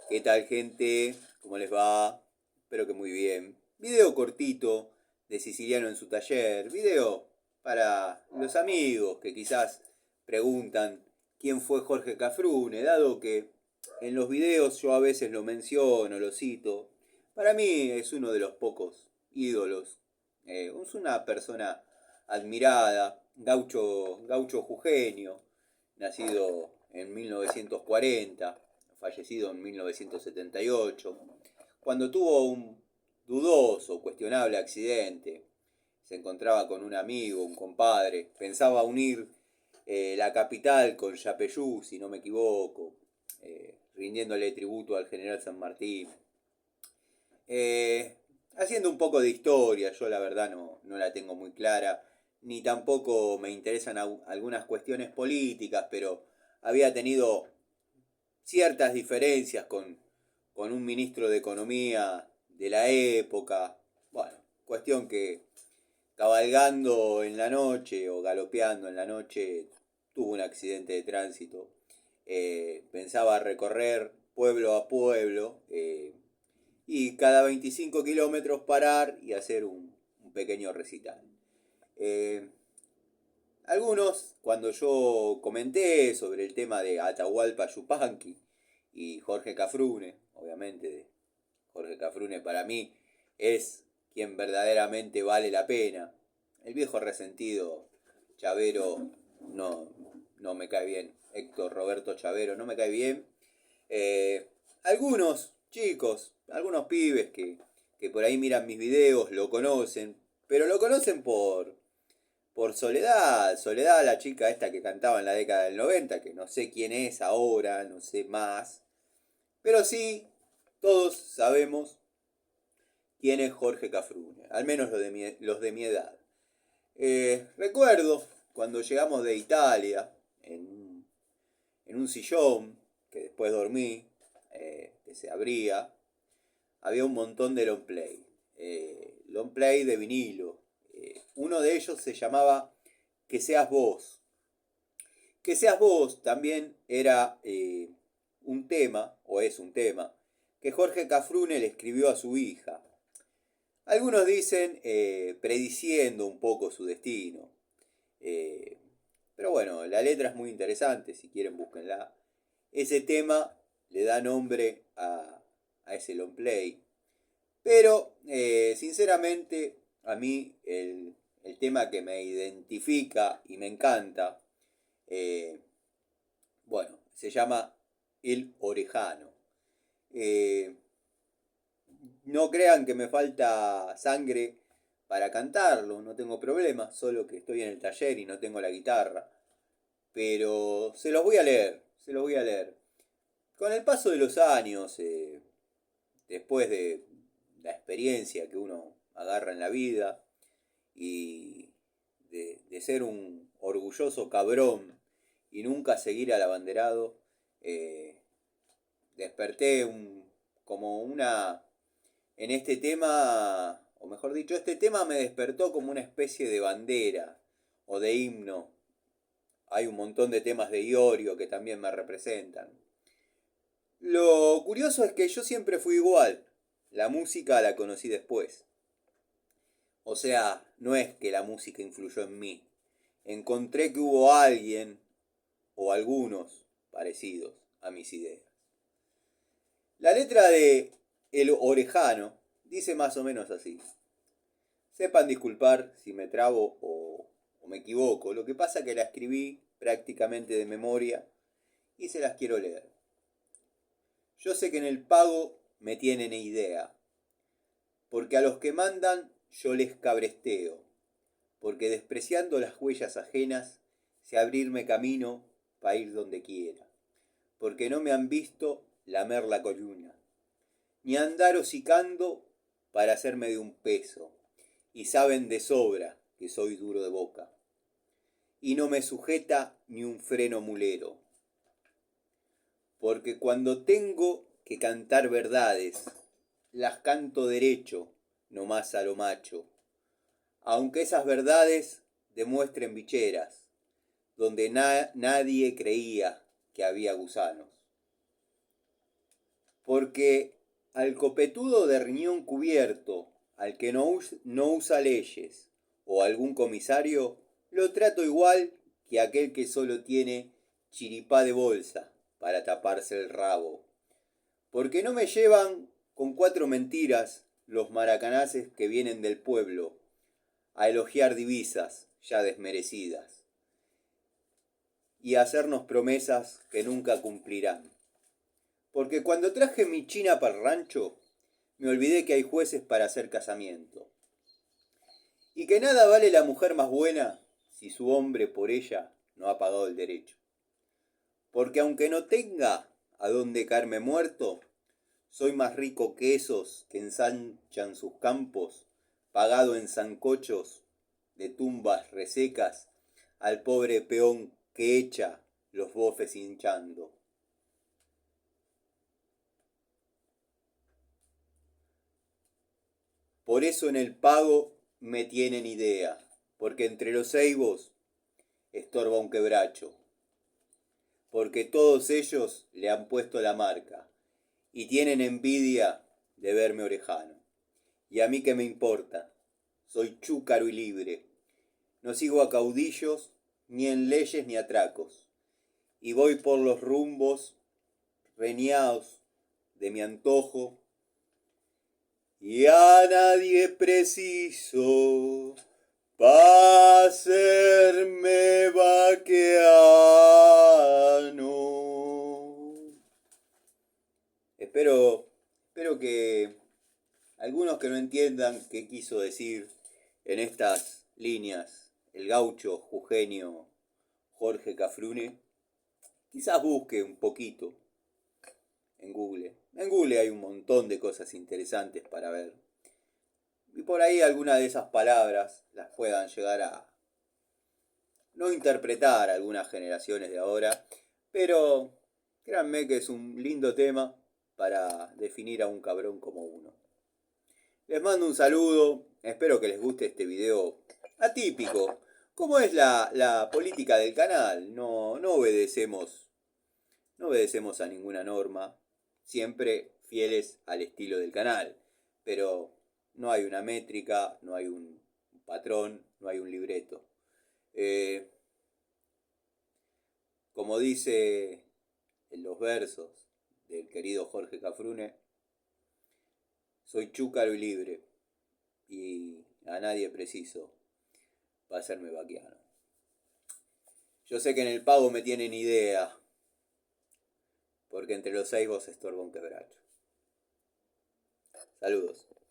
¿Qué tal, gente? ¿Cómo les va? Espero que muy bien. Video cortito de Siciliano en su taller. Video para los amigos que quizás preguntan quién fue Jorge Cafrune, dado que en los videos yo a veces lo menciono, lo cito. Para mí es uno de los pocos ídolos. Es una persona admirada, gaucho jujeño, nacido en 1940, fallecido en 1978, cuando tuvo un dudoso, cuestionable accidente. Se encontraba con un amigo, un compadre, pensaba unir la capital con Yapeyú, si no me equivoco, rindiéndole tributo al general San Martín. Eh, Haciendo un poco de historia, yo la verdad no la tengo muy clara, ni tampoco me interesan algunas cuestiones políticas, pero había tenido ciertas diferencias con un ministro de Economía de la época. Bueno, cuestión que cabalgando en la noche o galopeando en la noche tuvo un accidente de tránsito. Pensaba recorrer pueblo a pueblo y cada 25 kilómetros parar y hacer un pequeño recital. Eh, Algunos, cuando yo comenté sobre el tema de Atahualpa Yupanqui y Jorge Cafrune, obviamente Jorge Cafrune para mí es quien verdaderamente vale la pena. El viejo resentido Chavero no, no me cae bien. Héctor Roberto Chavero no me cae bien. Algunos chicos, algunos pibes que por ahí miran mis videos lo conocen, pero lo conocen por Soledad. Soledad, la chica esta que cantaba en la década del 90, que no sé quién es ahora, no sé más. Pero sí, todos sabemos quién es Jorge Cafrune, al menos los de mi edad. Recuerdo cuando llegamos de Italia en un sillón que después dormí, que se abría, había un montón de long play. Long play de vinilo. Uno de ellos se llamaba Que seas vos. Que seas vos también era un tema, o es un tema, que Jorge Cafrune le escribió a su hija. Algunos dicen prediciendo un poco su destino. Eh, pero bueno, la letra es muy interesante, si quieren búsquenla. Ese tema le da nombre a ese long play. Pero, sinceramente, a mí el tema que me identifica y me encanta, eh, bueno, se llama El Orejano. Eh, no crean que me falta sangre para cantarlo, no tengo problema, solo que estoy en el taller y no tengo la guitarra. Pero se los voy a leer, se los voy a leer. Con el paso de los años, después de la experiencia que uno agarra en la vida y de ser un orgulloso cabrón y nunca seguir al abanderado, eh, desperté como una... En este tema, o mejor dicho, este tema me despertó como una especie de bandera o de himno. Hay un montón de temas de Iorio que también me representan. Lo curioso es que yo siempre fui igual. La música la conocí después. O sea, no es que la música influyó en mí. Encontré que hubo alguien o algunos parecidos a mis ideas. La letra de El Orejano dice más o menos así. Sepan disculpar si me trabo o me equivoco. Lo que pasa es que la escribí prácticamente de memoria y se las quiero leer. Yo sé que en el pago me tienen idea, porque a los que mandan yo les cabresteo, porque despreciando las huellas ajenas, sé abrirme camino para ir donde quiera, porque no me han visto lamer la columna, ni andar hocicando para hacerme de un peso, y saben de sobra que soy duro de boca, y no me sujeta ni un freno mulero, porque cuando tengo que cantar verdades, las canto derecho, no más a lo macho, aunque esas verdades demuestren bicheras, donde nadie creía que había gusanos. Porque al copetudo de riñón cubierto, al que no usa leyes, o algún comisario, lo trato igual que aquel que solo tiene chiripá de bolsa para taparse el rabo. Porque no me llevan con 4 mentiras los maracanaces que vienen del pueblo a elogiar divisas ya desmerecidas y a hacernos promesas que nunca cumplirán. Porque cuando traje mi china para el rancho, me olvidé que hay jueces para hacer casamiento. Y que nada vale la mujer más buena si su hombre por ella no ha pagado el derecho. Porque aunque no tenga a dónde caerme muerto, soy más rico que esos que ensanchan sus campos, pagado en zancochos de tumbas resecas al pobre peón que echa los bofes hinchando. Por eso en el pago me tienen idea, porque entre los ceibos estorba un quebracho, porque todos ellos le han puesto la marca y tienen envidia de verme orejano. Y a mí qué me importa, soy chúcaro y libre, no sigo a caudillos, ni en leyes ni atracos, y voy por los rumbos reñados de mi antojo, y a nadie preciso pa' hacerme vaqueano. Espero que algunos que no entiendan qué quiso decir en estas líneas el gaucho jujeño Jorge Cafrune, quizás busque un poquito en Google. En Google hay un montón de cosas interesantes para ver. Y por ahí algunas de esas palabras las puedan llegar a no interpretar algunas generaciones de ahora, pero créanme que es un lindo tema para definir a un cabrón como uno. Les mando un saludo, espero que les guste este video atípico. ¿Cómo es la política del canal? No obedecemos a ninguna norma, siempre fieles al estilo del canal, pero no hay una métrica, no hay un patrón, no hay un libreto. Como dice en los versos del querido Jorge Cafrune, soy chúcaro y libre, y a nadie preciso para hacerme vaquiano. Yo sé que en el pago me tienen idea, porque entre los ceibos estorba un quebracho. Saludos.